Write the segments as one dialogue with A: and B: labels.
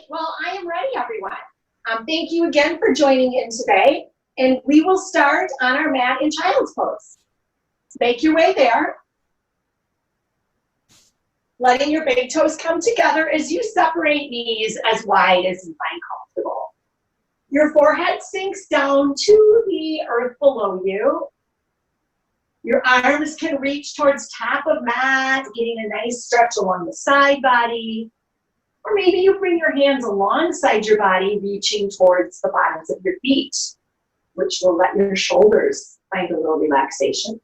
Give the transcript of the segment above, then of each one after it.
A: well, I am ready, everyone. Thank you again for joining in today. And we will start on our mat in Child's Pose. Make your way there. Letting your big toes come together as you separate knees as wide as you find comfortable. Your forehead sinks down to the earth below you. Your arms can reach towards top of mat, getting a nice stretch along the side body. Or maybe you bring your hands alongside your body, reaching towards the bottoms of your feet, which will let your shoulders find a little relaxation.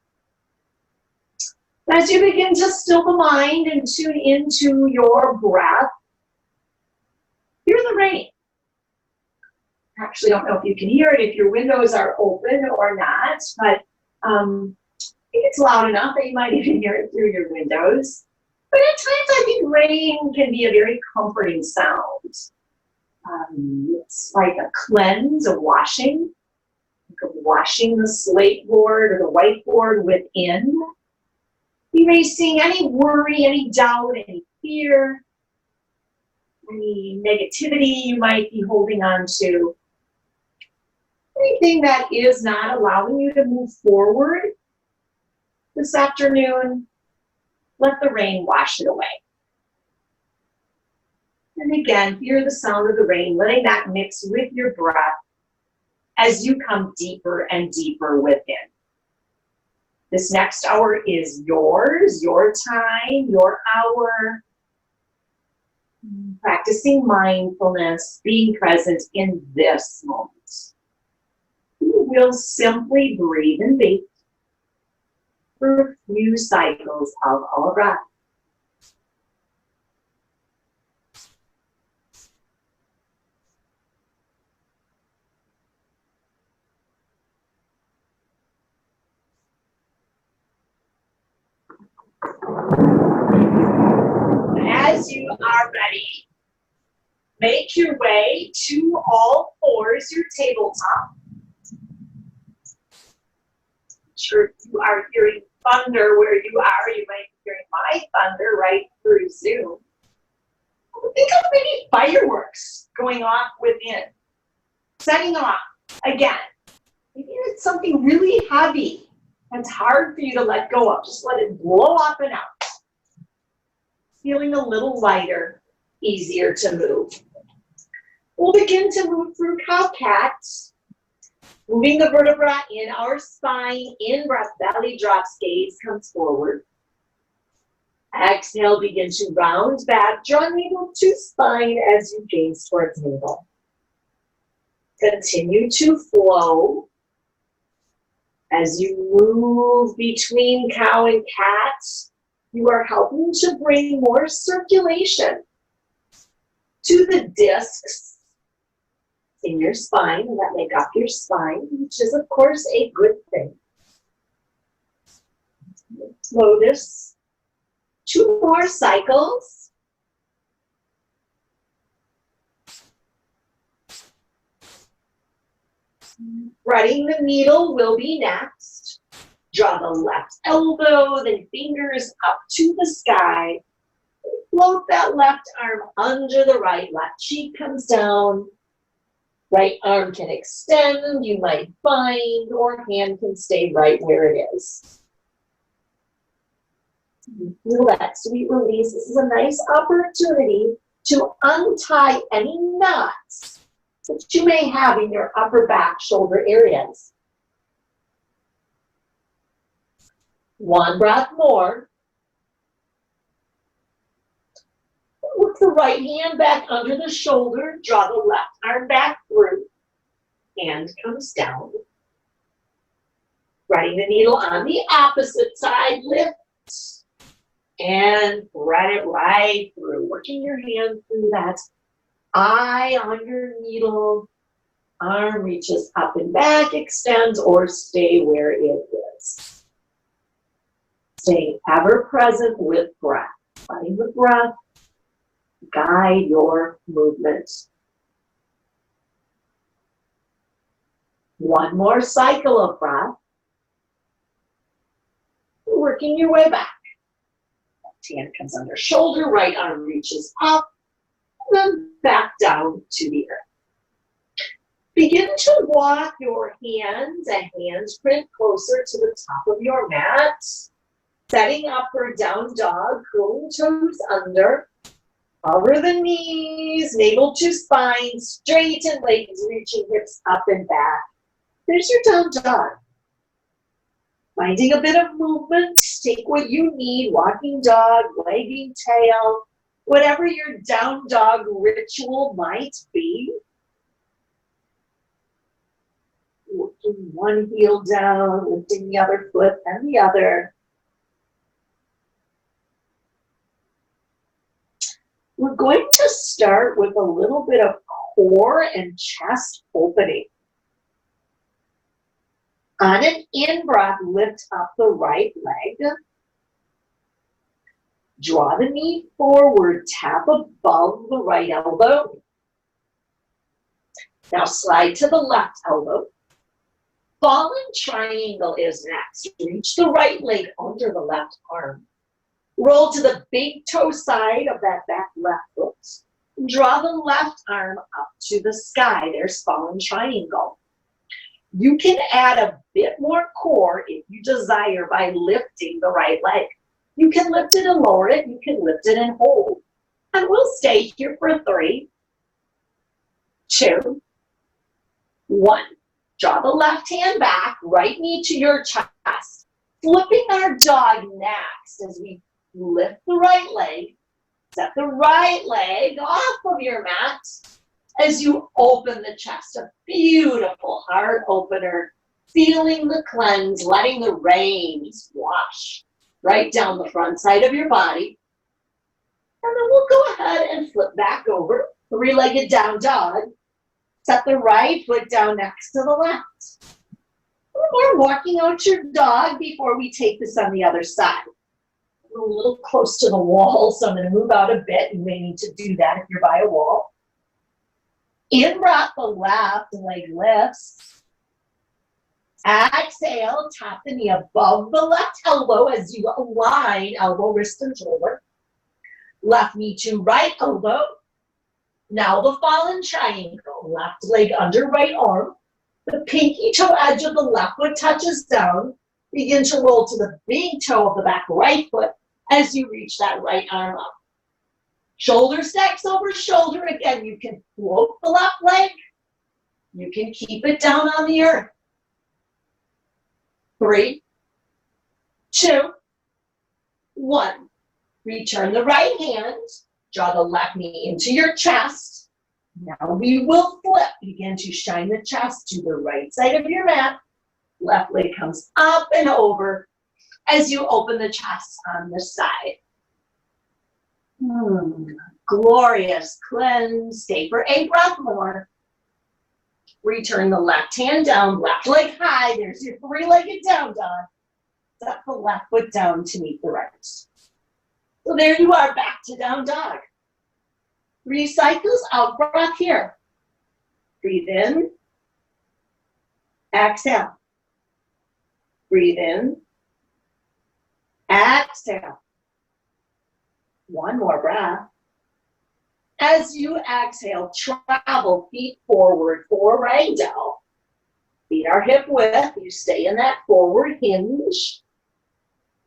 A: As you begin to still the mind and tune into your breath, hear the rain. I actually don't know if you can hear it, if your windows are open or not, but I think it's loud enough that you might even hear it through your windows. But at times I think rain can be a very comforting sound. It's like a cleanse, a washing. Think of washing the slate board or the whiteboard within. Erasing any worry, any doubt, any fear, any negativity you might be holding on to. Anything that is not allowing you to move forward this afternoon, let the rain wash it away. And again, hear the sound of the rain, letting that mix with your breath as you come deeper and deeper within. This next hour is yours, your time, your hour. Practicing mindfulness, being present in this moment. You will simply breathe and be for a few cycles of our breath. As you are ready, make your way to all fours, your tabletop. I'm sure if you are hearing thunder where you are, you might be hearing my thunder right through Zoom. Think of maybe fireworks going off within, setting off again. Maybe it's something really heavy that's hard for you to let go of. Just let it blow up and out. Feeling a little lighter, easier to move. We'll begin to move through cow-cat, moving the vertebra in our spine, in-breath, belly drops, gaze comes forward. Exhale, begin to round back, draw navel to spine as you gaze towards navel. Continue to flow as you move between cow and cat. You are helping to bring more circulation to the discs in your spine that make up your spine, which is, of course, a good thing. Slow this. 2 more cycles. Threading the needle will be next. Draw the left elbow, then fingers up to the sky. Float that left arm under the right. Left cheek comes down. Right arm can extend, you might bind, or hand can stay right where it is. Feel that sweet release. This is a nice opportunity to untie any knots that you may have in your upper back, shoulder areas. 1 breath more. Work the right hand back under the shoulder. Draw the left arm back through. Hand comes down. Threading the needle on the opposite side. Lift and thread it right through. Working your hand through that. Eye on your needle. Arm reaches up and back, extends, or stay where it is. Staying ever present with breath. Letting the breath guide your movement. 1 more cycle of breath. Working your way back. Left hand comes under shoulder, right arm reaches up. and then back down to the earth. Begin to walk your hands a handprint closer to the top of your mat. Setting up for down dog, curling toes under. Cover the knees, navel to spine, straighten legs, reaching hips up and back. There's your down dog. Finding a bit of movement, take what you need, walking dog, wagging tail, whatever your down dog ritual might be. Working one heel down, lifting the other foot and the other. We're going to start with a little bit of core and chest opening. On an in-breath, lift up the right leg. Draw the knee forward, tap above the right elbow. Now slide to the left elbow. Fallen triangle is next. Reach the right leg under the left arm. Roll to the big toe side of that back left foot. Draw the left arm up to the sky. There's fallen triangle. You can add a bit more core if you desire by lifting the right leg. You can lift it and lower it. You can lift it and hold. And we'll stay here for 3, 2, 1. Draw the left hand back, right knee to your chest. Flipping our dog next as we lift the right leg. Set the right leg off of your mat as you open the chest. A beautiful heart opener. Feeling the cleanse, letting the rains wash right down the front side of your body. And then we'll go ahead and flip back over. 3-legged down dog. Set the right foot down next to the left. We're walking out your dog before we take this on the other side. We're a little close to the wall, so I'm going to move out a bit. You may need to do that if you're by a wall. In breath, the left leg lifts. Exhale, tap the knee above the left elbow as you align elbow, wrist, and shoulder. Left knee to right elbow. Now the fallen triangle, left leg under right arm. The pinky toe edge of the left foot touches down. Begin to roll to the big toe of the back right foot as you reach that right arm up. Shoulder stacks over shoulder. Again, you can float the left leg. You can keep it down on the earth. 3, 2, 1. Return the right hand. Draw the left knee into your chest. Now we will flip. Begin to shine the chest to the right side of your mat. Left leg comes up and over as you open the chest on this side. Glorious cleanse. Stay for a breath more. Return the left hand down, left leg high. There's your 3-legged down dog. Set the left foot down to meet the right. So there you are, back to down dog. 3 cycles, out breath here. Breathe in. Exhale. Breathe in. Exhale. 1 more breath. As you exhale, travel feet forward for ragdoll. Feet are hip width. You stay in that forward hinge.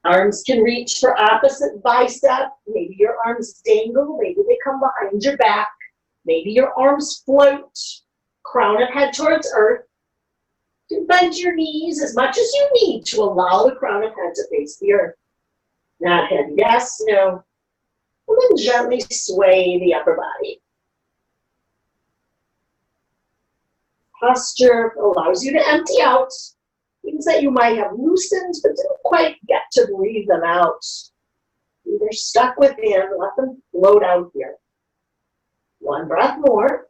A: Arms can reach for opposite bicep. Maybe your arms dangle. Maybe they come behind your back. Maybe your arms float. Crown of head towards earth. You can bend your knees as much as you need to allow the crown of head to face the earth. Not head yes, no. And then gently sway the upper body. Posture allows you to empty out things that you might have loosened but didn't quite get to breathe them out. They're stuck within, let them float out here. 1 breath more.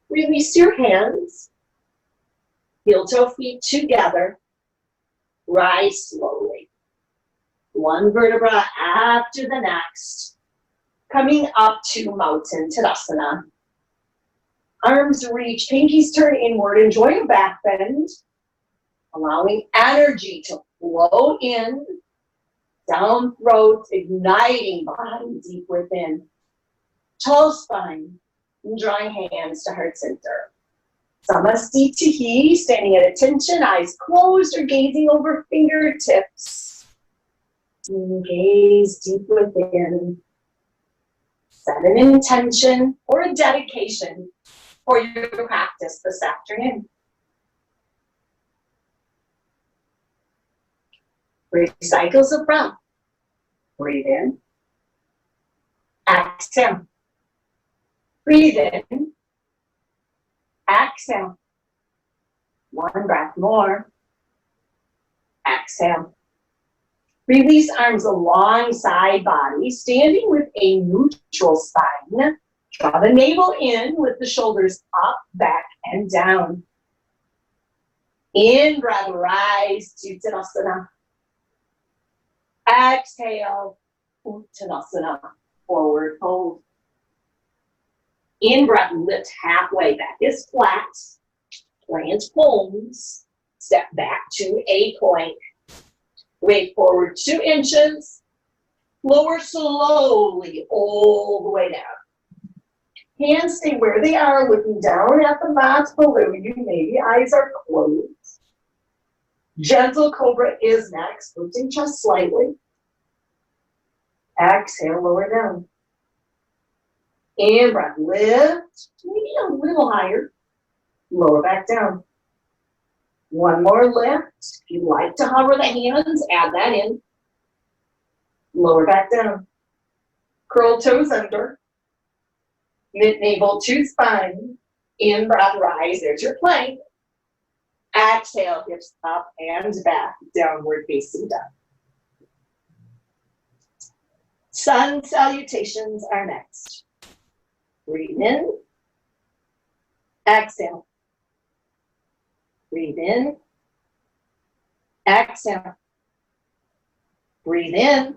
A: Release your hands. Heel toe feet together. Rise slowly. 1 vertebra after the next. Coming up to Mountain Tadasana. Arms reach, pinkies turn inward. Enjoy a back bend. Allowing energy to flow in. Down throat, igniting body deep within. Tall spine, and drawing hands to heart center. Samastitihi, standing at attention, eyes closed or gazing over fingertips. And gaze deep within. Set an intention or a dedication for your practice this afternoon. 3 cycles of breath. Breathe in. Exhale. Breathe in. Exhale. 1 breath more. Exhale. Release arms alongside body, standing with a neutral spine. Draw the navel in with the shoulders up, back, and down. In breath, rise to Uttanasana. Exhale, Uttanasana, forward fold. In breath, lift halfway, back is flat. Plant palms, step back to a plank. Weight forward 2 inches. Lower slowly all the way down. Hands stay where they are, looking down at the mat below you. Maybe eyes are closed. Gentle cobra is next, lifting chest slightly. Exhale, lower down. In breath, lift, maybe a little higher. Lower back down. 1 more lift. If you like to hover the hands, add that in. Lower back down. Curl toes under. Mid navel to spine. In breath, rise. There's your plank. Exhale, hips up and back. Downward facing dog. Sun salutations are next. Breathe in. Exhale. Breathe in. Exhale. Breathe in.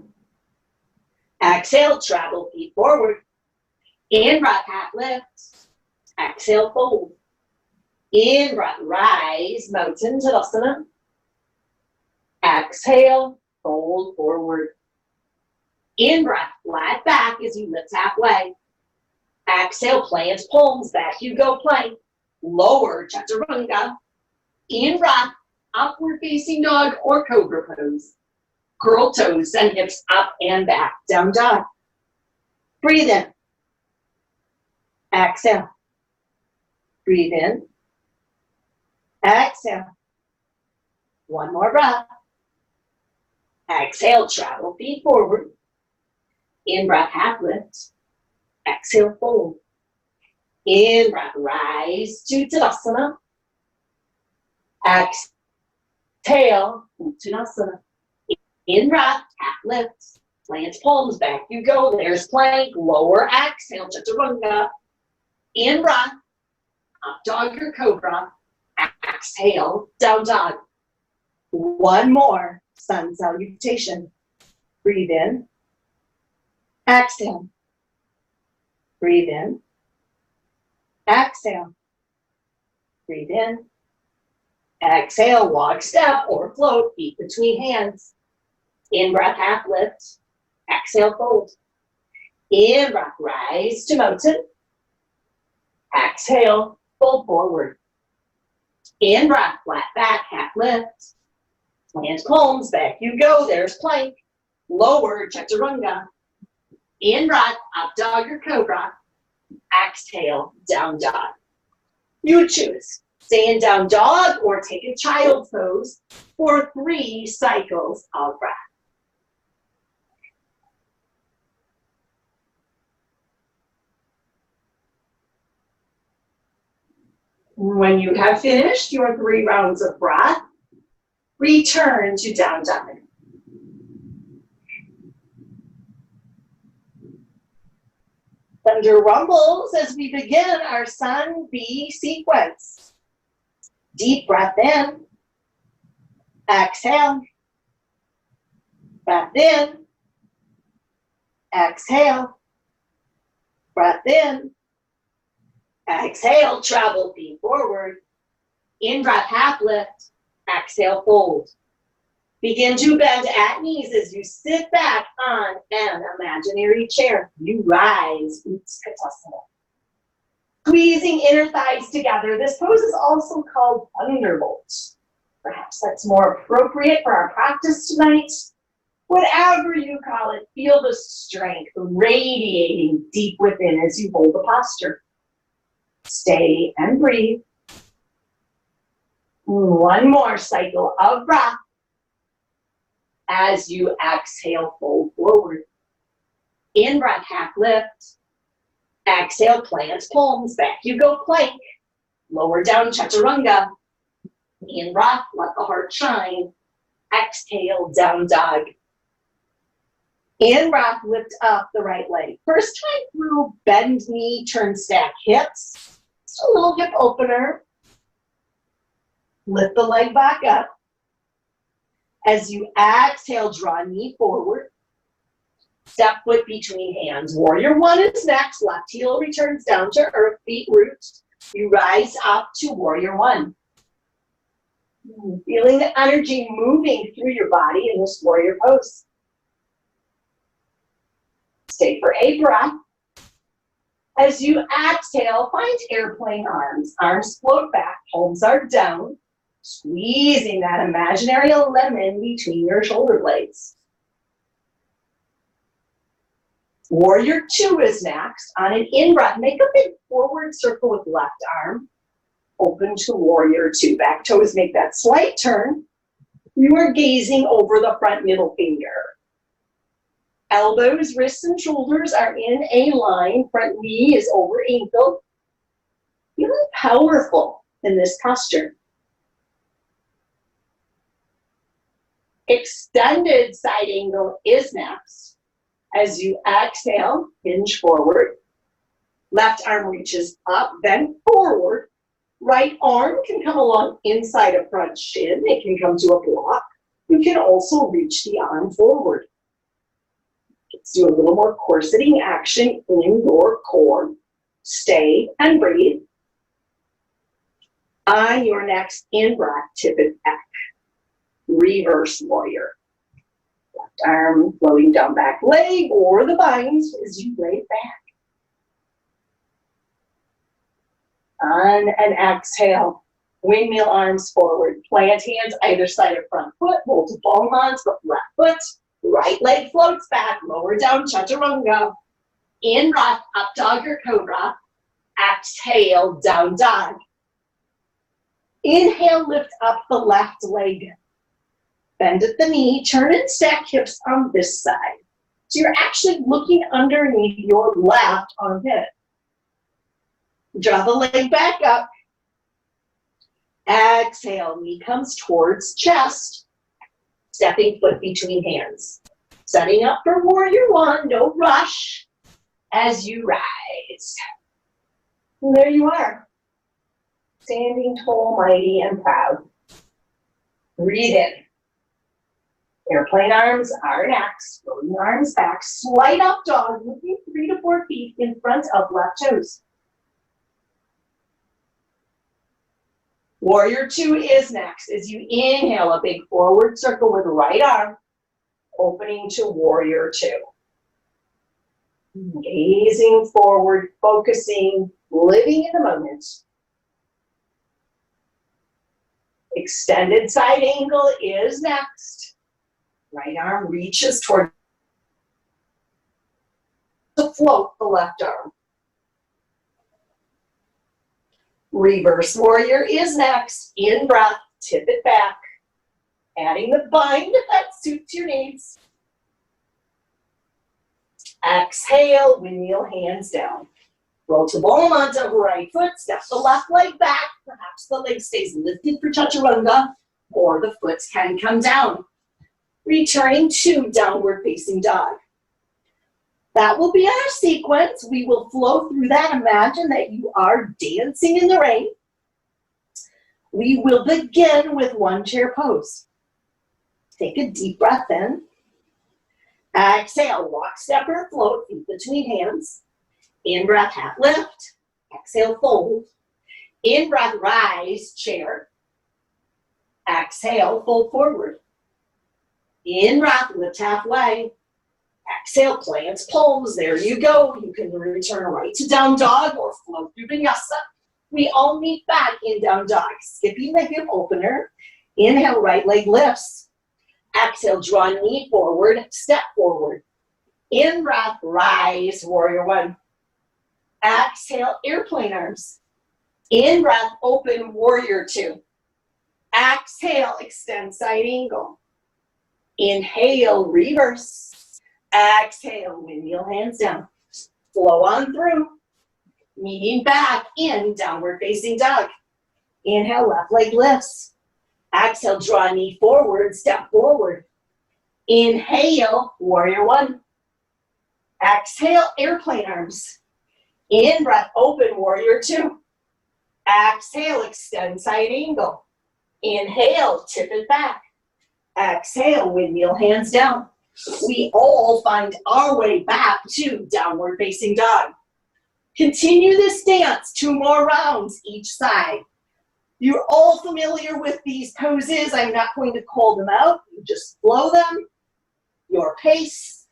A: Exhale, travel feet forward. In breath, hat lift. Exhale, fold. In breath, rise, mountain Tadasana. Exhale, fold forward. In breath, flat back as you lift halfway. Exhale, plant palms, back you go, plank. Lower, chaturanga. In breath, upward facing dog or cobra pose. Curl toes and hips up and back, down dog. Breathe in. Exhale. Breathe in. Exhale. 1 more breath. Exhale, travel feet forward. In breath, half lift. Exhale, fold. In breath, rise to Tadasana. Exhale, Uttanasana. In breath, half lift. Plant palms, back you go. There's plank. Lower, exhale, chaturanga. In breath, up dog or cobra. Exhale, down dog. 1 more, sun salutation. Breathe in. Exhale. Breathe in. Exhale. Breathe in. Exhale, walk, step, or float, feet between hands. In breath, half lift. Exhale, fold. In breath, rise to mountain. Exhale, fold forward. In breath, flat back, half lift. Plant palms, back you go, there's plank. Lower, chaturanga. In breath, up dog or cobra. Exhale, down dog. You choose. Stay in down dog or take a child's pose for 3 cycles of breath. When you have finished your 3 rounds of breath, return to down dog. Thunder rumbles as we begin our Sun B sequence. Deep breath in. Exhale. Breath in. Exhale. Breath in. Exhale, travel feet forward. In breath, half lift. Exhale, fold. Begin to bend at knees as you sit back on an imaginary chair. You rise, Utkatasana. Squeezing inner thighs together. This pose is also called Thunderbolt. Perhaps that's more appropriate for our practice tonight. Whatever you call it, feel the strength radiating deep within as you hold the posture. Stay and breathe. One more cycle of breath. As you exhale, fold forward. In breath, half lift. Exhale, plant palms, back you go, plank. Lower down, chaturanga. In breath, let the heart shine. Exhale, down dog. In breath, lift up the right leg. First time through, bend knee, turn, stack hips. Just a little hip opener. Lift the leg back up. As you exhale, draw knee forward. Step foot between hands. Warrior one is next. Left heel returns down to earth, feet root. You rise up to warrior one. Feeling the energy moving through your body in this warrior pose. Stay for a breath. As you exhale, find airplane arms. Arms float back, palms are down. Squeezing that imaginary lemon between your shoulder blades. Warrior two is next. On an in-breath, make a big forward circle with left arm. Open to warrior two. Back toes make that slight turn. You are gazing over the front middle finger. Elbows, wrists, and shoulders are in a line. Front knee is over ankle. Feeling powerful in this posture. Extended side angle is next. As you exhale, hinge forward. Left arm reaches up, bend forward. Right arm can come along inside of front shin. It can come to a block. You can also reach the arm forward. Let's do a little more corseting action in your core. Stay and breathe. On your next in-breath, tip it back. Reverse warrior. Left arm floating down back leg or the binds as you lay back. On an exhale, windmill arms forward. Plant hands either side of front foot. Hold to palm onto the left foot. Right leg floats back. Lower down, chaturanga. In breath, up dog or cobra. Exhale, down dog. Inhale, lift up the left leg. Bend at the knee, turn and stack hips on this side. So you're actually looking underneath your left armpit. Draw the leg back up. Exhale, knee comes towards chest. Stepping foot between hands. Setting up for warrior one, no rush. As you rise. And there you are. Standing tall, mighty, and proud. Breathe in. Airplane arms are next. Floating arms back. Slide up dog, moving 3 to 4 feet in front of left toes. Warrior two is next. As you inhale, a big forward circle with the right arm, opening to warrior two. Gazing forward, focusing, living in the moment. Extended side angle is next. Right arm reaches toward to float the left arm. Reverse warrior is next. In breath, tip it back. Adding the bind if that suits your needs. Exhale, windmill hands down. Roll to ball onto right foot, step the left leg back. Perhaps the leg stays lifted for chaturanga, or the foot can come down. Returning to downward facing dog. That will be our sequence. We will flow through that. Imagine that you are dancing in the rain. We will begin with one chair pose. Take a deep breath in. Exhale, walk, step, or float, feet between hands. In breath, half lift. Exhale, fold. In breath, rise, chair. Exhale, fold forward. In breath, lift halfway. Exhale, plant palms. There you go. You can return right to down dog or flow through vinyasa. We all meet back in down dog. Skipping the hip opener. Inhale, right leg lifts. Exhale, draw knee forward, step forward. In breath, rise, warrior one. Exhale, airplane arms. In breath, open, warrior two. Exhale, extend side angle. Inhale, reverse. Exhale, windmill hands down. Flow on through. Meeting back in downward facing dog. Inhale, left leg lifts. Exhale, draw knee forward, step forward. Inhale, warrior one. Exhale, airplane arms. In breath, open, warrior two. Exhale, extend side angle. Inhale, tip it back. Exhale, windmill hands down. We all find our way back to downward facing dog. Continue this dance 2 more rounds each side. You're all familiar with these poses. I'm not going to call them out. You just flow them, your pace.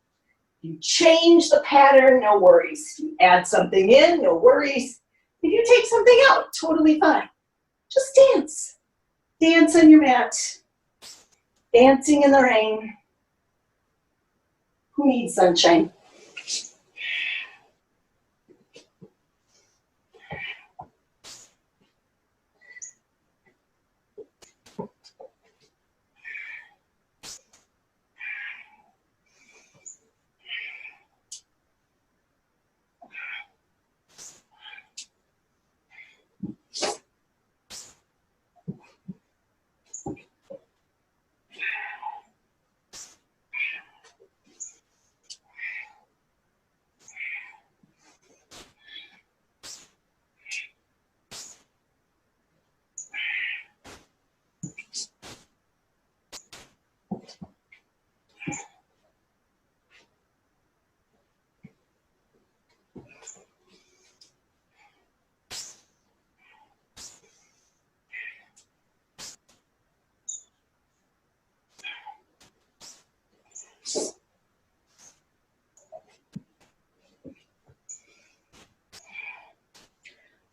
A: You change the pattern, no worries. You add something in, no worries. If you take something out, totally fine. Just dance. Dance on your mat. Dancing in the rain. Who needs sunshine?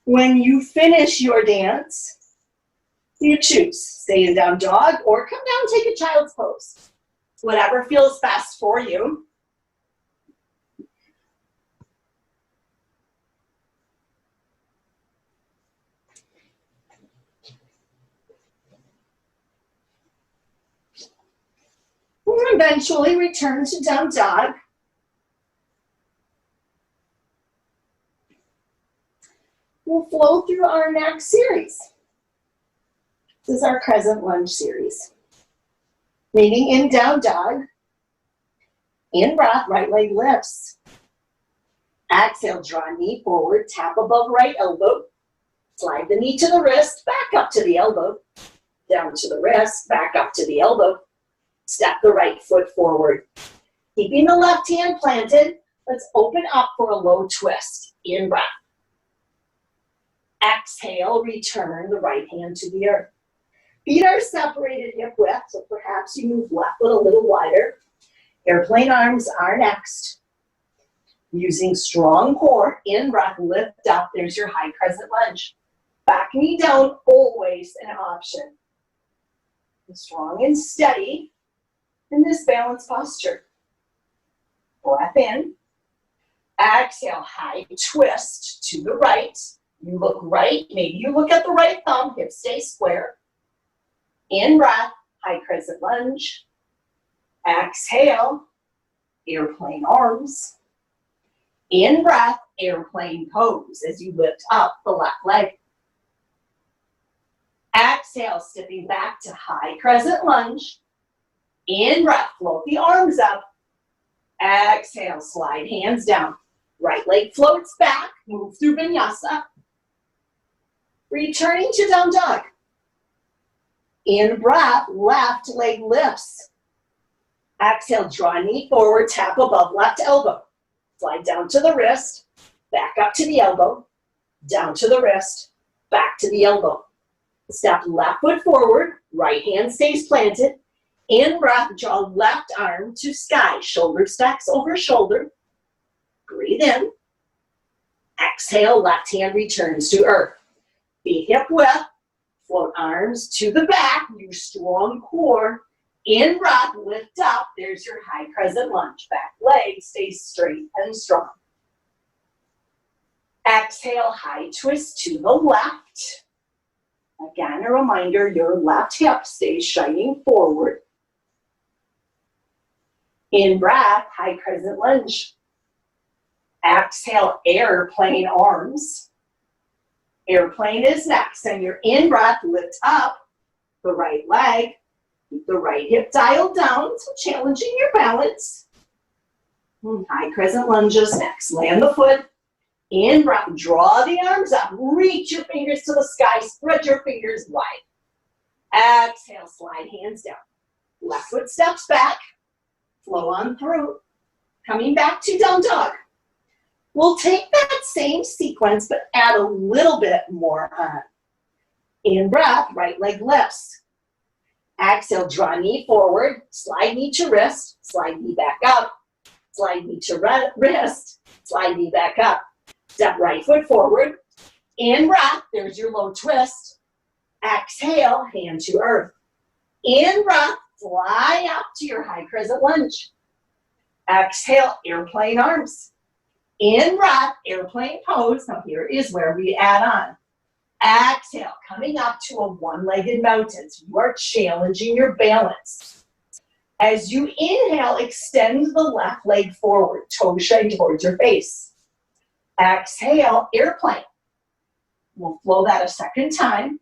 A: When you finish your dance, you choose. Stay in down dog or come down and take a child's pose. Whatever feels best for you. We'll eventually return to down dog. We'll flow through our next series. This is our crescent lunge series. Meaning in down dog. In breath, right leg lifts. Exhale, draw knee forward, tap above right elbow. Slide the knee to the wrist, back up to the elbow. Down to the wrist, back up to the elbow. Step the right foot forward. Keeping the left hand planted, let's open up for a low twist. In breath. Exhale, return the right hand to the earth. Feet are separated hip width, so perhaps you move left foot a little wider. Airplane arms are next. Using strong core, in breath, lift up. There's your high crescent lunge. Back knee down, always an option. Strong and steady in this balanced posture. Breath in. Exhale, high twist to the right. You look right, maybe you look at the right thumb, hips stay square. In breath, high crescent lunge. Exhale, airplane arms. In breath, airplane pose as you lift up the left leg. Exhale, stepping back to high crescent lunge. In breath, float the arms up. Exhale, slide hands down. Right leg floats back, move through vinyasa. Returning to down dog. In breath, left leg lifts. Exhale, draw knee forward, tap above left elbow. Slide down to the wrist, back up to the elbow, down to the wrist, back to the elbow. Step left foot forward, right hand stays planted. In breath, draw left arm to sky, shoulder stacks over shoulder. Breathe in. Exhale, left hand returns to earth. Feet hip width, float arms to the back, use strong core. In breath, lift up, there's your high crescent lunge. Back leg stays straight and strong. Exhale, high twist to the left. Again, a reminder, your left hip stays shining forward. In breath, high crescent lunge. Exhale, airplane arms. Airplane is next, and your in breath, lift up the right leg. Keep the right hip dialed down, so challenging your balance. High crescent lunges next. Land the foot. In breath, draw the arms up. Reach your fingers to the sky. Spread your fingers wide. Exhale, slide hands down. Left foot steps back. Flow on through. Coming back to down dog. We'll take that same sequence, but add a little bit more on. In breath, right leg lifts. Exhale, draw knee forward. Slide knee to wrist. Slide knee back up. Slide knee to wrist. Slide knee back up. Step right foot forward. In breath, there's your low twist. Exhale, hand to earth. In breath, fly up to your high crescent lunge. Exhale, airplane arms. In breath, airplane pose. Now here is where we add on. Exhale, coming up to a one-legged mountain. So you are challenging your balance. As you inhale, extend the left leg forward, toes shine towards your face. Exhale, airplane. We'll flow that a second time.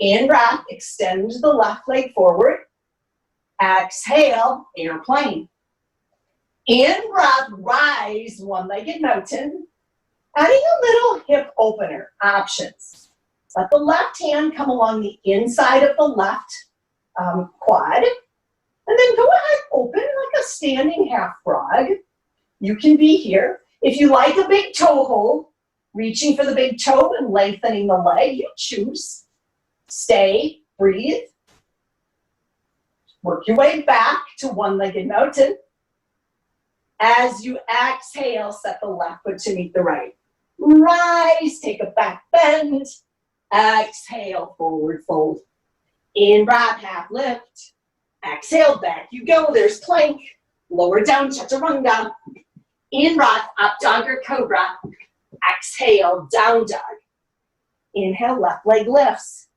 A: In breath, extend the left leg forward. Exhale, airplane. In breath, rise, one-legged mountain. Adding a little hip opener, options. Let the left hand come along the inside of the left quad. And then go ahead, open like a standing half frog. You can be here. If you like a big toe hold, reaching for the big toe and lengthening the leg, you choose. Stay, breathe. Work your way back to one-legged mountain. As you exhale, set the left foot to meet the right. Rise, take a back bend. Exhale, forward fold. In breath, half lift. Exhale, back you go. There's plank. Lower down, chaturanga. In breath, up dog or cobra. Exhale, down dog. Inhale, left leg lifts.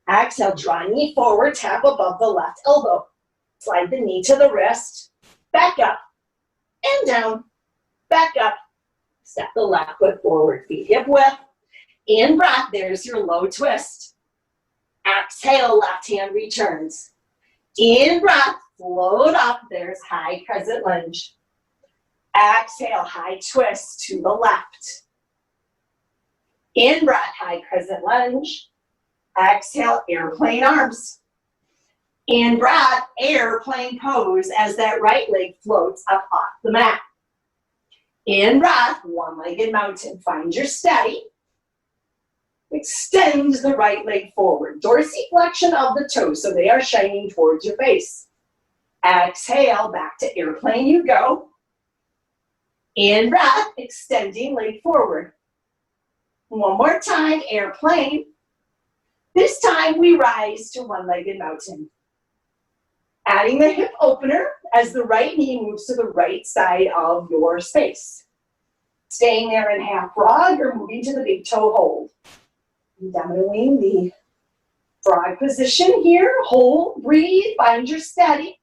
A: Exhale, draw knee forward, tap above the left elbow. Slide the knee to the wrist. Back up and down. Back up. Step the left foot forward, feet hip width. In breath, there's your low twist. Exhale, left hand returns. In breath, float up, there's high crescent lunge. Exhale, high twist to the left. In breath, high crescent lunge. Exhale, airplane arms. In breath, airplane pose as that right leg floats up off the mat. In breath, one-legged mountain. Find your steady. Extend the right leg forward. Dorsiflexion of the toes so they are shining towards your face. Exhale, back to airplane you go. In breath, extending leg forward. One more time, airplane. This time we rise to one-legged mountain. Adding the hip opener as the right knee moves to the right side of your space. Staying there in half frog or moving to the big toe hold. Demoing the frog position here. Hold, breathe, find your steady.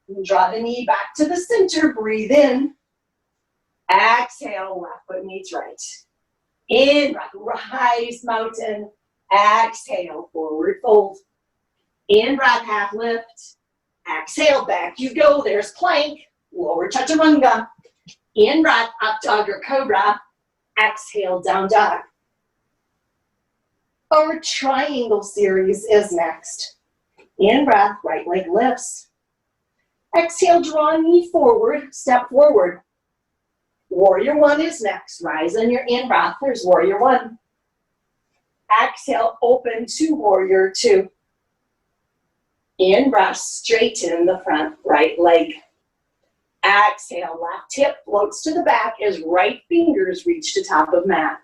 A: And draw the knee back to the center, breathe in. Exhale, left foot meets right. In, rise, mountain. Exhale, forward fold. In, breath, half lift. Exhale, back you go. There's plank. Lower chaturanga. In, breath, up dog or cobra. Exhale, down dog. Our triangle series is next. In, breath, right leg lifts. Exhale, draw knee forward, step forward. Warrior one is next. Rise on your in breath. There's warrior one. Exhale, open to warrior two. In-breath, straighten the front right leg. Exhale, left hip floats to the back as right fingers reach to top of mat.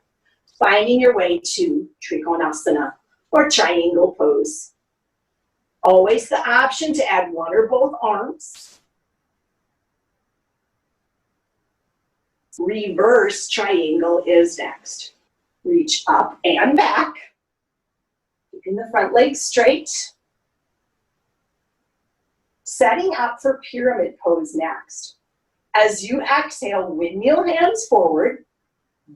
A: Finding your way to Trikonasana or triangle pose. Always the option to add one or both arms. Reverse triangle is next. Reach up and back. Keeping the front leg straight. Setting up for pyramid pose next. As you exhale, windmill hands forward.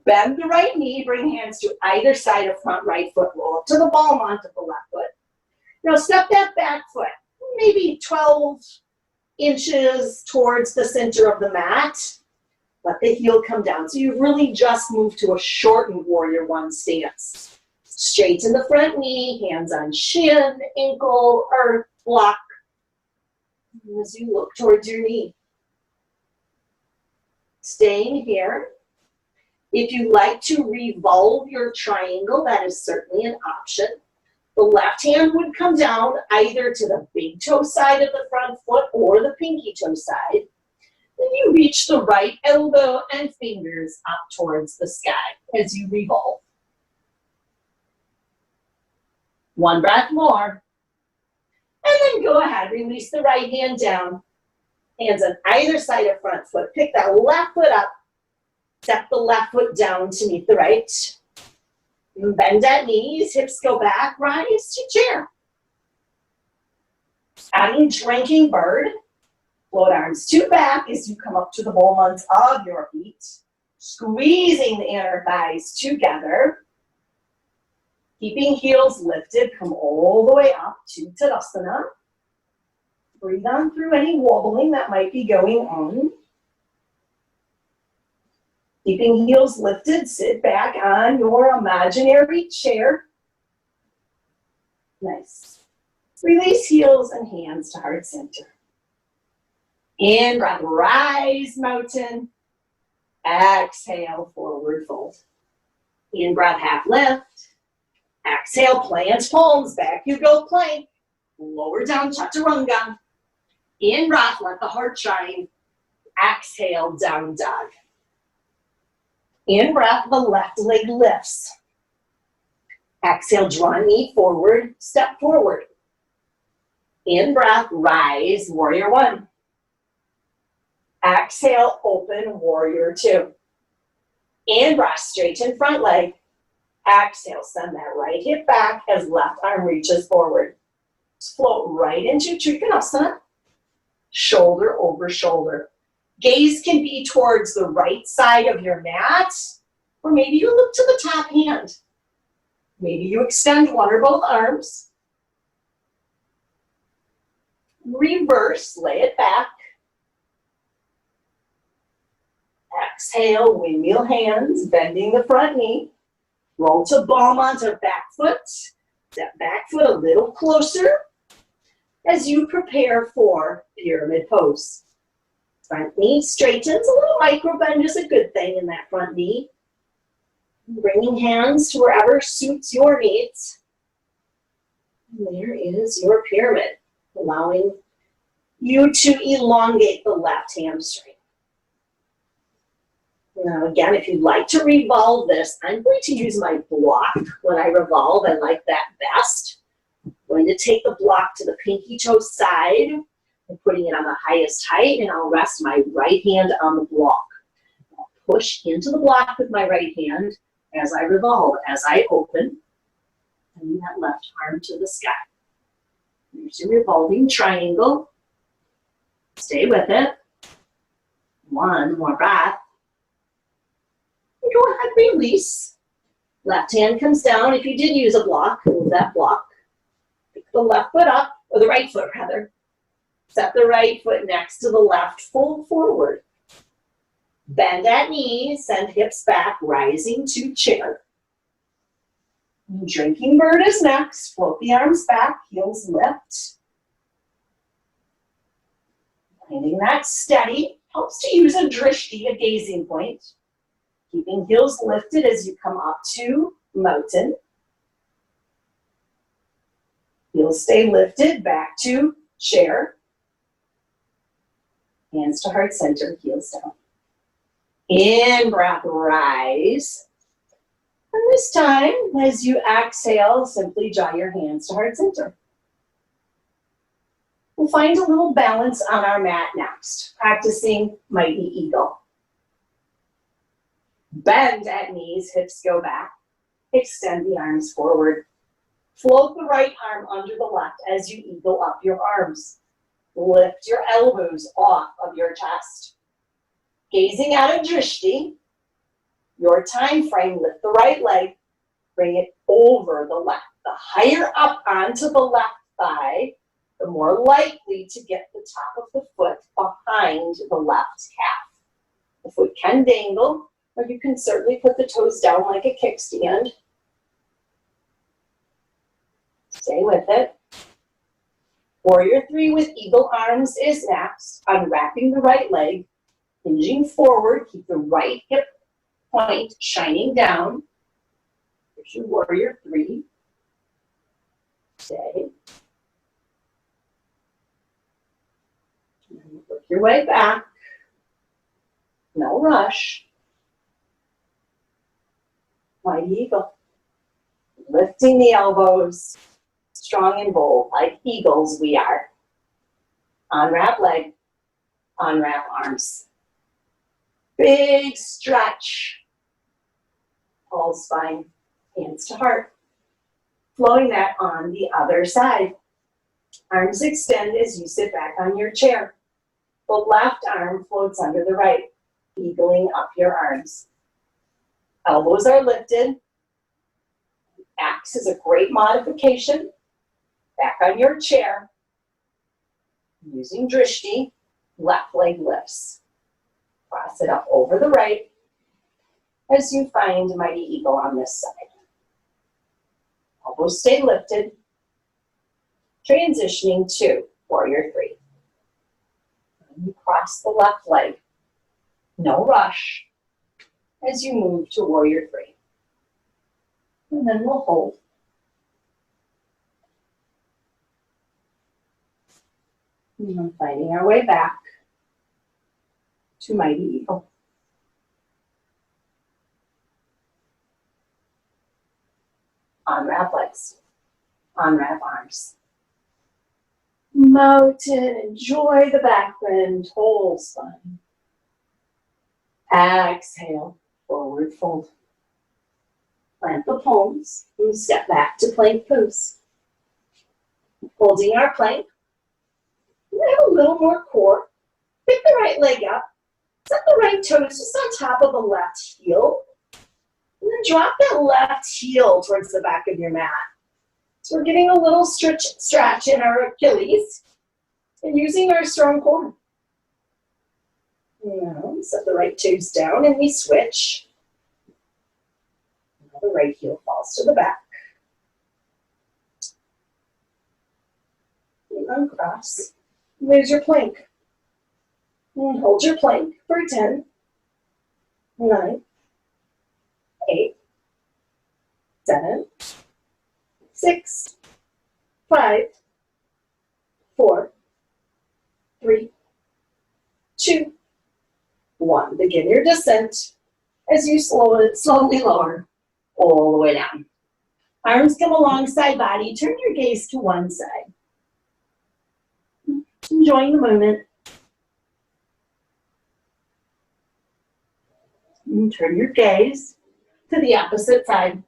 A: Bend the right knee, bring hands to either side of front right foot. Roll up to the ball mount of the left foot. Now step that back foot, maybe 12 inches towards the center of the mat. Let the heel come down. So you've really just moved to a shortened warrior one stance. Straighten the front knee, hands on shin, ankle, or block. As you look towards your knee. Staying here. If you like to revolve your triangle, that is certainly an option. The left hand would come down either to the big toe side of the front foot or the pinky toe side. Then you reach the right elbow and fingers up towards the sky as you revolve. One breath more. And then go ahead, release the right hand down. Hands on either side of front foot. Pick that left foot up. Step the left foot down to meet the right. Bend at knees, hips go back, rise to chair. Adding drinking bird. Float arms to back as you come up to the ball mounts of your feet. Squeezing the inner thighs together. Keeping heels lifted, come all the way up to Tadasana. Breathe on through any wobbling that might be going on. Keeping heels lifted, sit back on your imaginary chair. Nice. Release heels and hands to heart center. In breath, rise mountain. Exhale, forward fold. In breath, half lift. Exhale, plant palms, back you go, plank. Lower down, chaturanga. In breath, let the heart shine. Exhale, down dog. In breath, the left leg lifts. Exhale, draw knee forward, step forward. In breath, rise, warrior one. Exhale, open, warrior two. In breath, straighten front leg. Exhale, send that right hip back as left arm reaches forward. Float right into Trikonasana. Shoulder over shoulder. Gaze can be towards the right side of your mat, or maybe you look to the top hand. Maybe you extend one or both arms. Reverse, lay it back. Exhale, windmill hands, bending the front knee. Roll to ball mount or back foot. Step back foot a little closer as you prepare for pyramid pose. Front knee straightens. A little micro bend is a good thing in that front knee. Bringing hands to wherever suits your needs. And there is your pyramid, allowing you to elongate the left hamstring. Now again, if you'd like to revolve this, I'm going to use my block when I revolve. I like that best. I'm going to take the block to the pinky toe side. I'm putting it on the highest height, and I'll rest my right hand on the block. I'll push into the block with my right hand as I revolve, as I open, and lean that left arm to the sky. Here's your revolving triangle. Stay with it. One more breath. And go ahead, release. Left hand comes down. If you did use a block, move that block. Pick the left foot up, or the right foot rather. Set the right foot next to the left, fold forward. Bend at knees, send hips back, rising to chair. Drinking bird is next. Float the arms back, heels lift. Finding that steady. Helps to use a drishti, a gazing point. Keeping heels lifted as you come up to mountain. Heels stay lifted, back to chair. Hands to heart center, heels down. In breath, rise. And this time, as you exhale, simply draw your hands to heart center. We'll find a little balance on our mat next, practicing mighty eagle. Bend at knees, hips go back. Extend the arms forward. Float the right arm under the left as you eagle up your arms. Lift your elbows off of your chest. Gazing at a drishti, your time frame, lift the right leg, bring it over the left. The higher up onto the left thigh, the more likely to get the top of the foot behind the left calf. The foot can dangle, or you can certainly put the toes down like a kickstand. Stay with it. Warrior 3 with eagle arms is next. Unwrapping the right leg, hinging forward, keep the right hip point shining down. Here's your warrior 3. Stay. Work your way back. No rush. Mighty eagle. Lifting the elbows. Strong and bold, like eagles we are. Unwrap leg. Unwrap arms. Big stretch. Whole spine. Hands to heart. Flowing that on the other side. Arms extend as you sit back on your chair. The left arm floats under the right, eagling up your arms. Elbows are lifted. Axe is a great modification. Back on your chair. Using drishti, left leg lifts. Cross it up over the right as you find mighty eagle on this side. Elbows stay lifted. Transitioning to warrior 3. You cross the left leg. No rush as you move to warrior 3. And then we'll hold. And finding our way back to mighty eagle. Unwrap legs. Unwrap arms. Mountain, enjoy the back bend, whole spine. Exhale, forward fold. Plant the palms and step back to plank pose. Holding our plank. We have a little more core. Pick the right leg up. Set the right toes just on top of the left heel. And then drop that left heel towards the back of your mat. So we're getting a little stretch in our Achilles and using our strong core. Now, set the right toes down and we switch. Now the right heel falls to the back. And uncross. There's your plank. And hold your plank for 10, 9, 8, 7, 6, 5, 4, 3, 2, 1. Begin your descent as you slowly lower all the way down. Arms come alongside body. Turn your gaze to one side. Enjoying the moment. And turn your gaze to the opposite side.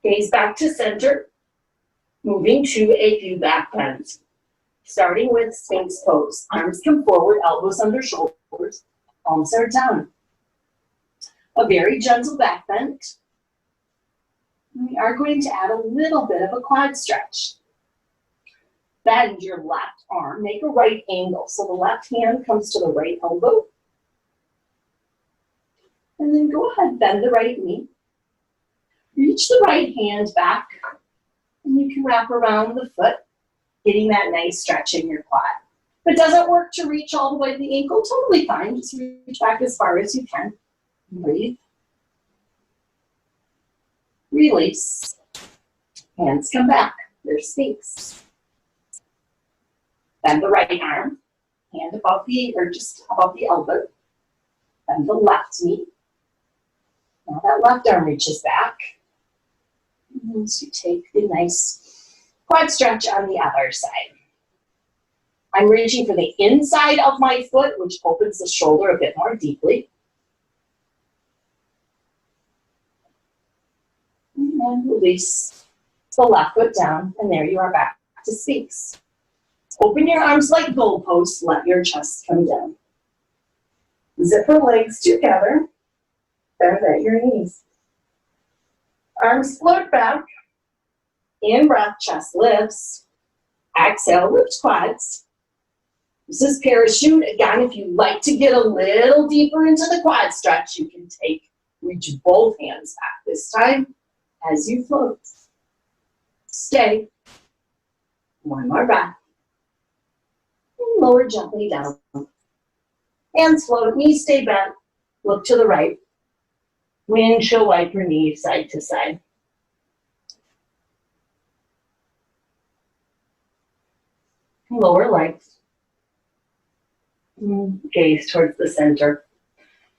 A: Gaze back to center, moving to a few back bends. Starting with Sphinx pose. Arms come forward, elbows under shoulders, palms are down. A very gentle back bend. We are going to add a little bit of a quad stretch. Bend your left arm, make a right angle. So the left hand comes to the right elbow. And then go ahead, bend the right knee. Reach the right hand back, and you can wrap around the foot, getting that nice stretch in your quad.
B: If it doesn't work to reach all the way to the ankle, totally fine. Just reach back as far as you can. Breathe. Release. Hands come back. There's Sphinx. Bend the right arm. Hand above the, or just above the elbow. Bend the left knee. Now that left arm reaches back. And so you take the nice quad stretch on the other side. I'm reaching for the inside of my foot, which opens the shoulder a bit more deeply. And then release the left foot down, and there you are back to Sphinx. Open your arms like goalposts, let your chest come down. Zip the legs together, bend at your knees. Arms float back. In breath, chest lifts. Exhale, lift quads. This is parachute. Again, if you like to get a little deeper into the quad stretch, you can reach both hands back this time as you float. Stay. One more breath. And lower gently down. Hands float, knees stay bent. Look to the right. Windshield wiper knees side to side. Lower legs. Gaze towards the center.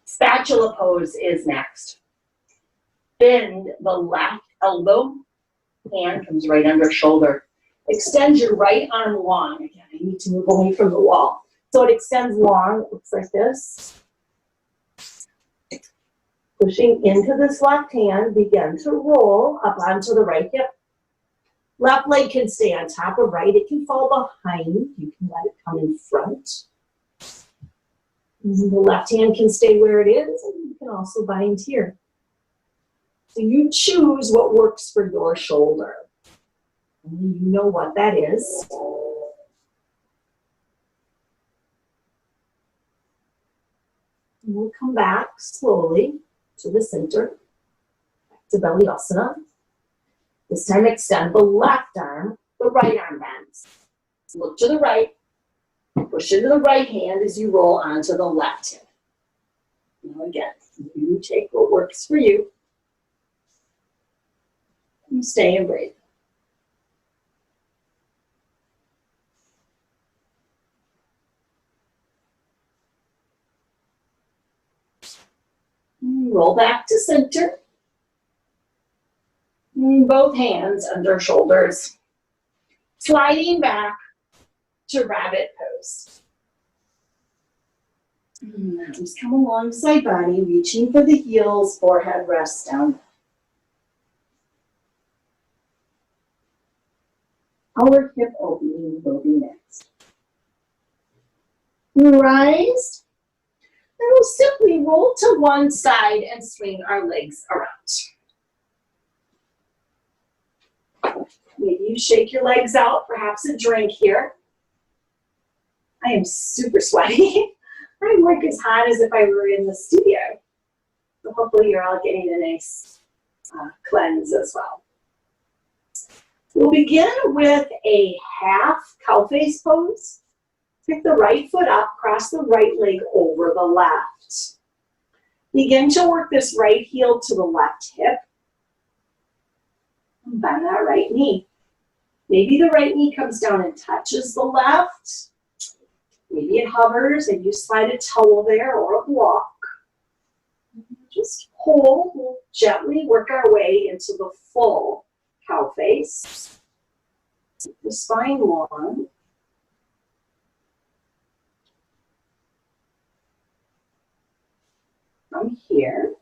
B: Spatula pose is next. Bend the left elbow. Hand comes right under shoulder. Extend your right arm long. Again, I need to move away from the wall. So it extends long. It looks like this. Pushing into this left hand, begin to roll up onto the right hip. Left leg can stay on top of right. It can fall behind. You can let it come in front. And the left hand can stay where it is, and you can also bind here. So you choose what works for your shoulder. And you know what that is. And we'll come back slowly to the center, back to Baddha. This time extend the left arm, the right arm bends. Look to the right, push into the right hand as you roll onto the left hip. Now again, you take what works for you. And stay and breathe. Roll back to center. Both hands under shoulders. Sliding back to rabbit pose. Arms come alongside body, reaching for the heels, forehead rests down. Our hip opening will be next. Rise. And we'll simply roll to one side and swing our legs around. Maybe you shake your legs out, perhaps a drink here. I am super sweaty. I'm like as hot as if I were in the studio. So hopefully you're all getting a nice cleanse as well. We'll begin with a half cow face pose. Pick the right foot up, cross the right leg over the left. Begin to work this right heel to the left hip. And bend that right knee. Maybe the right knee comes down and touches the left. Maybe it hovers and you slide a towel there or a block. Just hold. We'll gently work our way into the full cow face. Keep the spine long. From here,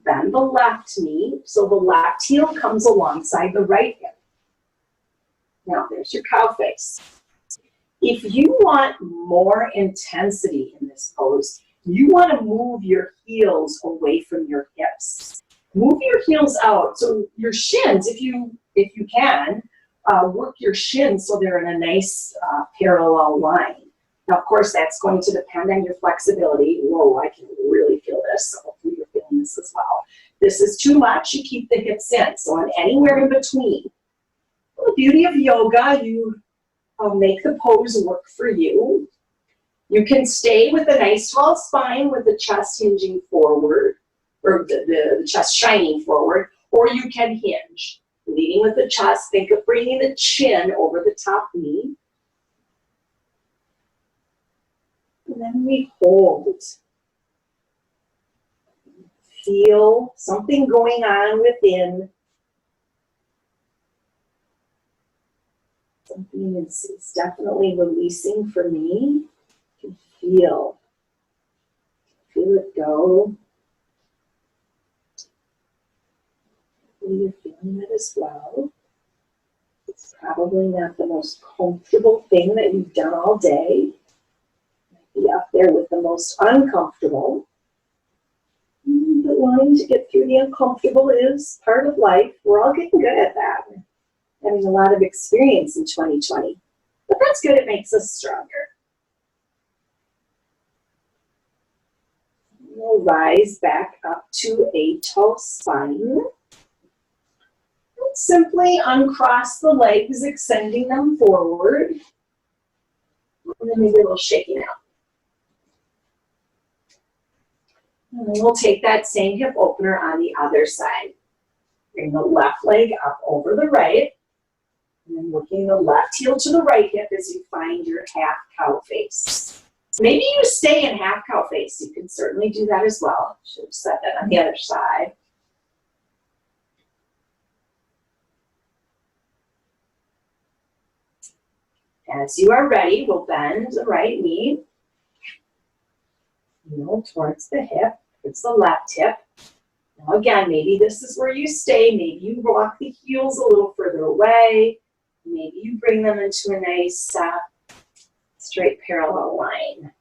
B: bend the left knee so the left heel comes alongside the right hip. Now there's your cow face. If you want more intensity in this pose, you want to move your heels away from your hips. Move your heels out. So your shins, if you can, work your shins so they're in a nice parallel line. Now, of course, that's going to depend on your flexibility. Whoa, I can really feel this. So hopefully you're feeling this as well. This is too much, you keep the hips in. So anywhere in between. Well, the beauty of yoga, you make the pose work for you. You can stay with a nice tall spine with the chest hinging forward, or the chest shining forward, or you can hinge. Leading with the chest, think of bringing the chin over the top knee. And then we hold. Feel something going on within. Something is definitely releasing for me. You can feel it go. You're feeling it as well. It's probably not the most comfortable thing that you've done all day. Might be up there with the most uncomfortable. But wanting to get through the uncomfortable is part of life. We're all getting good at that. Having a lot of experience in 2020. But that's good, it makes us stronger. We'll rise back up to a tall spine. And simply uncross the legs, extending them forward. And then maybe a little shaking out. And then we'll take that same hip opener on the other side. Bring the left leg up over the right. And then working the left heel to the right hip as you find your half cow face. Maybe you stay in half cow face. You can certainly do that as well. Should have said that on the other side. As you are ready, we'll bend the right knee. Towards the hip. It's the left hip. Now again, maybe this is where you stay. Maybe you rock the heels a little further away. Maybe you bring them into a nice straight parallel line.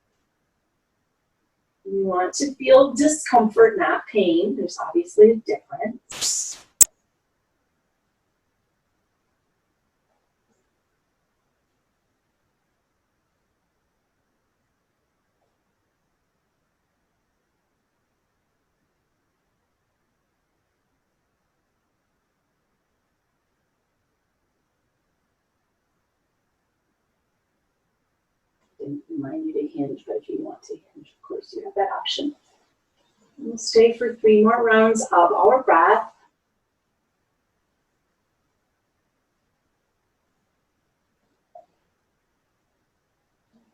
B: You want to feel discomfort, not pain. There's obviously a difference. Didn't remind you to hinge, but if you want to hinge, of course, you have that option. We'll stay for 3 more rounds of our breath.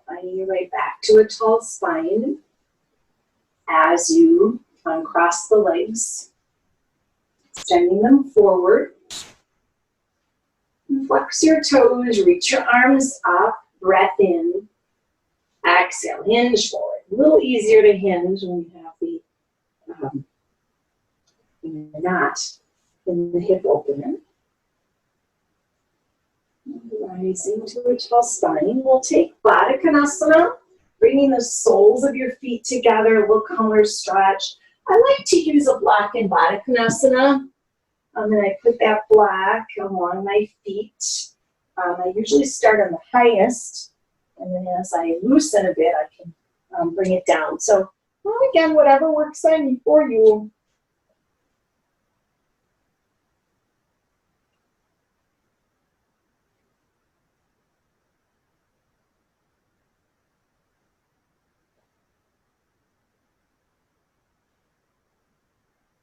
B: Finding your way back to a tall spine as you uncross the legs, extending them forward. And flex your toes, reach your arms up, breath in. Exhale, hinge forward. A little easier to hinge when you have the knot in the hip opener. Rising to a tall spine. We'll take Baddha Konasana, bringing the soles of your feet together, a little counter stretch. I like to use a block in Baddha Konasana. And then I put that block along my feet. I usually start on the highest. And then as I loosen a bit, I can bring it down. So, again, whatever works for you.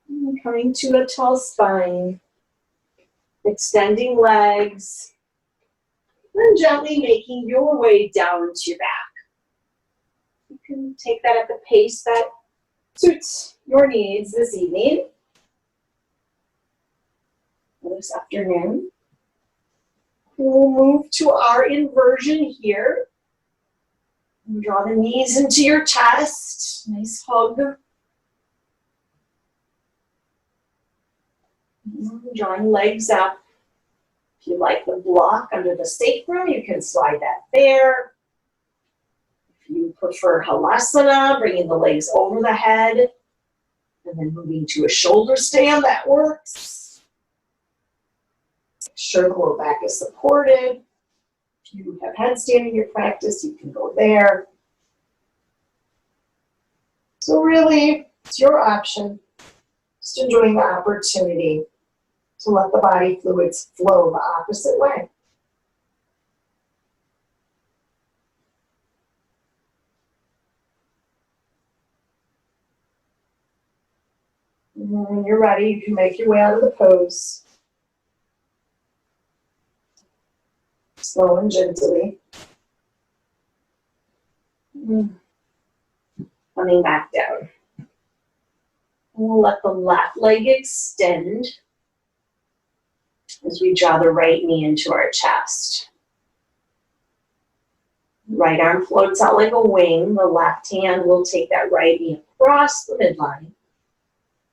B: And coming to a tall spine, extending legs. And gently making your way down to your back. You can take that at the pace that suits your needs this evening or this afternoon. We'll move to our inversion here. And draw the knees into your chest. Nice hug. Drawing legs up. If you like the block under the sacrum, you can slide that there. If you prefer Halasana, bringing the legs over the head, and then moving to a shoulder stand, that works. Make sure the low back is supported. If you have headstand in your practice, you can go there. So really, it's your option. Just enjoying the opportunity to let the body fluids flow the opposite way.
A: And then when you're ready, you can make your way out of the pose. Slow and gently.
B: Coming back down. We'll let the left leg extend as we draw the right knee into our chest. Right arm floats out like a wing. The left hand will take that right knee across the midline.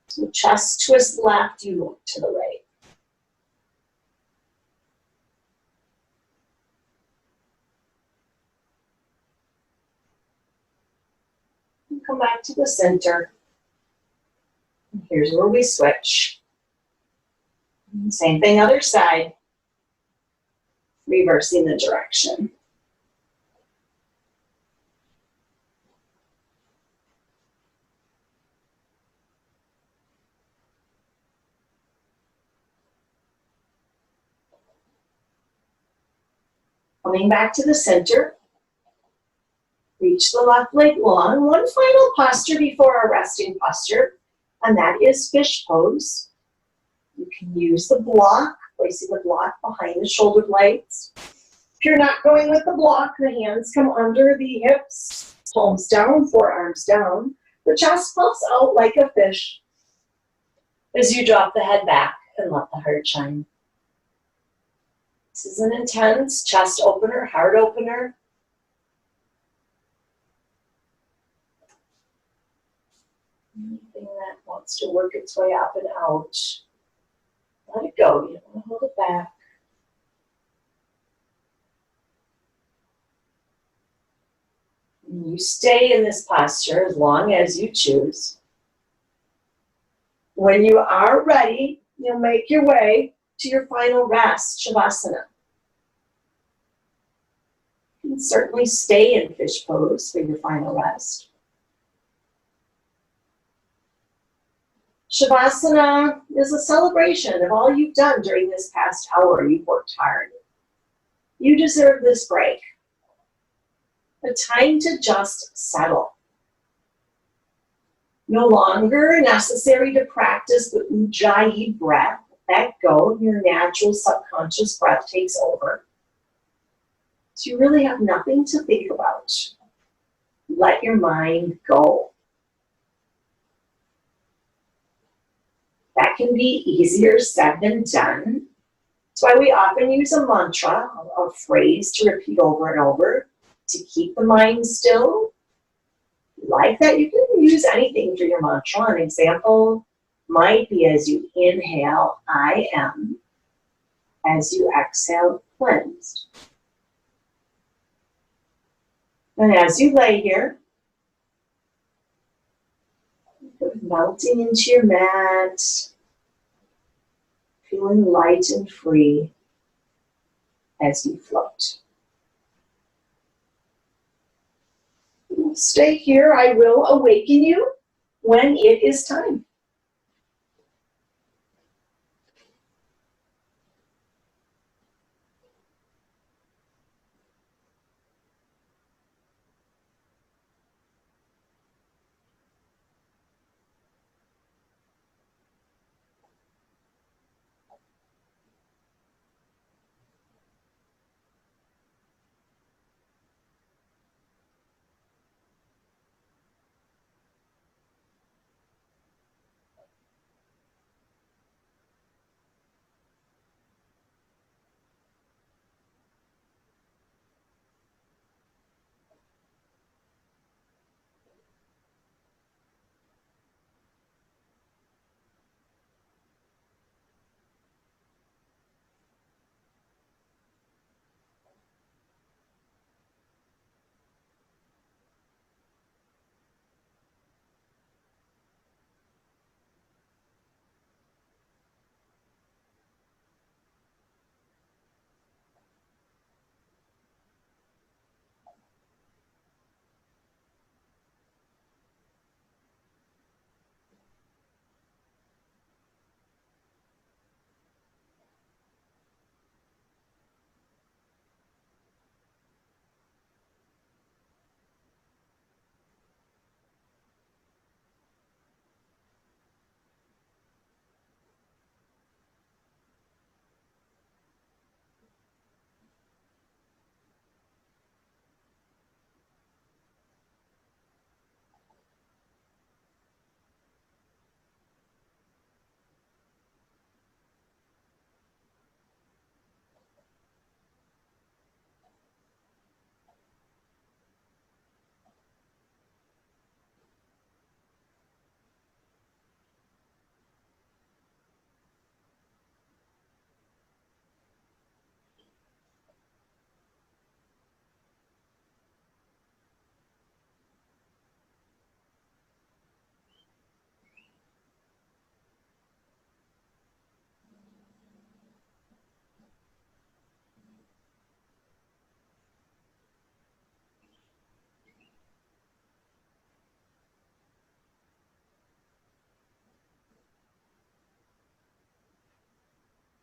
B: So chest twist left, you look to the right. And come back to the center. And here's where we switch. Same thing, other side. Reversing the direction. Coming back to the center. Reach the left leg long. One final posture before our resting posture, and that is fish pose. You can use the block, placing the block behind the shoulder blades. If you're not going with the block, the hands come under the hips, palms down, forearms down. The chest puffs out like a fish as you drop the head back and let the heart shine. This is an intense chest opener, heart opener. Anything that wants to work its way up and out, let it go. You don't want to hold it back. And you stay in this posture as long as you choose. When you are ready, you'll make your way to your final rest, Shavasana. You can certainly stay in fish pose for your final rest. Shavasana is a celebration of all you've done during this past hour. You've worked hard. You deserve this break. A time to just settle. No longer necessary to practice the Ujjayi breath. Let go, and your natural subconscious breath takes over. So you really have nothing to think about. Let your mind go. That can be easier said than done. That's why we often use a mantra, a phrase to repeat over and over to keep the mind still. Like that, you can use anything for your mantra. An example might be as you inhale, I am. As you exhale, cleansed. And as you lay here, melting into your mat, feeling light and free as you float. Stay here. I will awaken you when it is time.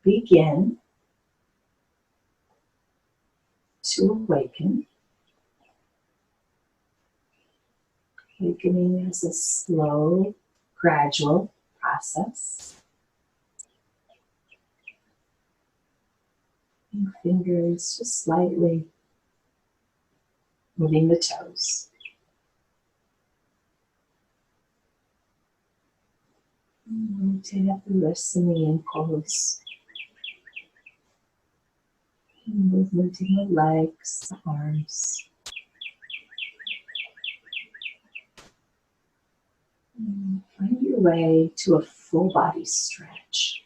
B: begin to awaken. Awakening is a slow, gradual process. And fingers just slightly moving the toes. And rotate up the wrists and the ankles. And movement in the legs, the arms. And find your way to a full body stretch.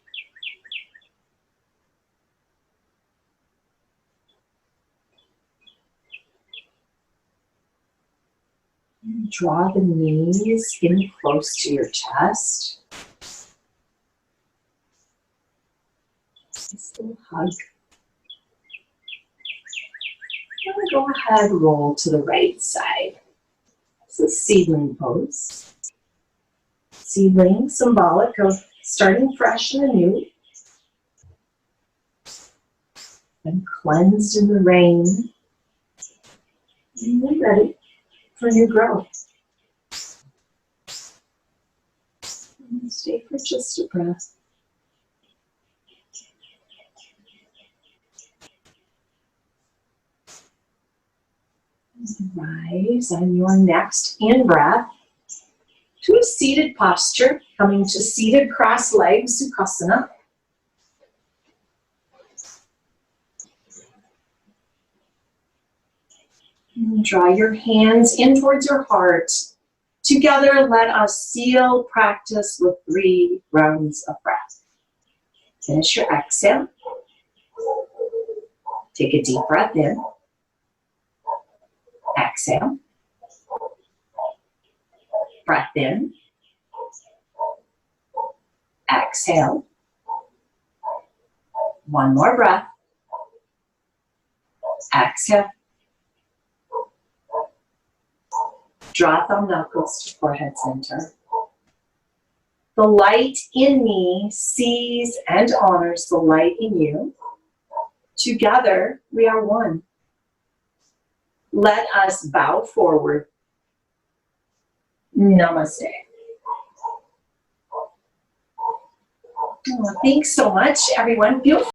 B: And draw the knees in close to your chest. Just a little hug. And go ahead, roll to the right side. It's a seedling pose. Seedling, symbolic of starting fresh and anew. And cleansed in the rain. And then ready for new growth. And stay for just a breath. And rise on your next in-breath to a seated posture, coming to seated cross legs, Sukhasana. And draw your hands in towards your heart. Together, let us seal practice with 3 rounds of breath. Finish your exhale. Take a deep breath in. Exhale. Breath in. Exhale. One more breath. Exhale. Draw thumb knuckles to forehead center. The light in me sees and honors the light in you. Together, we are one. Let us bow forward. Namaste. Oh, thanks so much, everyone. Feel